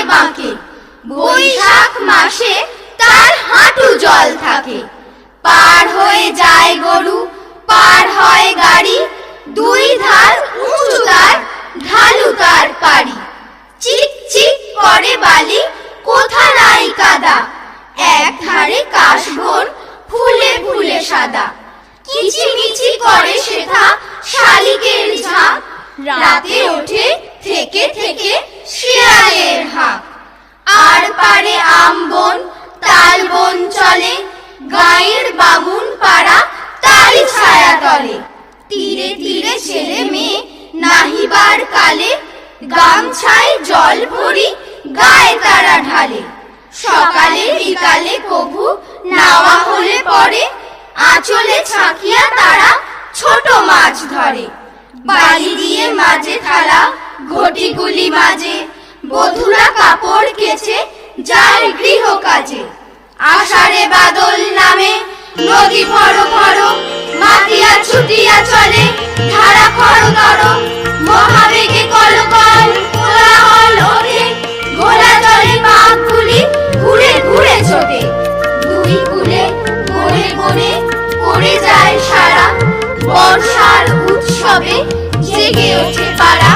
বাঁকে, বৈশাখ মাসে তার হাঁটু জল থাকে। পার হয়ে যায় গরু, পার হয় গাড়ি, দুই ধার উঁচু তার, ঢালু তার পাড়ি। চিক চিক করে বালি, কোথা নাই কাদা, এক ধারে কাশবন ফুলে ফুলে সাদা। কিচিমিচি করে সেথা শালিকের ঝাঁক, রাতে ওঠে থেকে থেকে শিয়ালের হাঁক। আর পারে আমবন তাল বন চলে, গাঁয়ের বামুন পাড়া তারই ছায়া তলে। তীরে তীরে ছেলে মেয়ে নাহিবার কালে, গামছায় জল ভরি গায়ে তারা ঢালে। সকালে বিকালে কভু নাওয়া হলে পরে, আঁচলে ছাকিয়া তারা ছোট মাছ ধরে। বালি দিয়ে মাঝে থালা ঘটিগুলি মাঝে, বধূরা কাপড় কেচে যায় গৃহ কাজে। আষাঢ়ে বাদল নামে নদী ফড় ফড়, মাতিয়া ছুটিয়া চলে ধারা খড়তর। মহাবেগে কলকল কোলাহল ওঠে, ঘোলা জলে পাখগুলি ঘুরে ঘুরে ছোটে। দুই কূলে বনে বনে পড়ে যায় সারা, বর্ষার উৎসবে জেগে ওঠে পাড়া।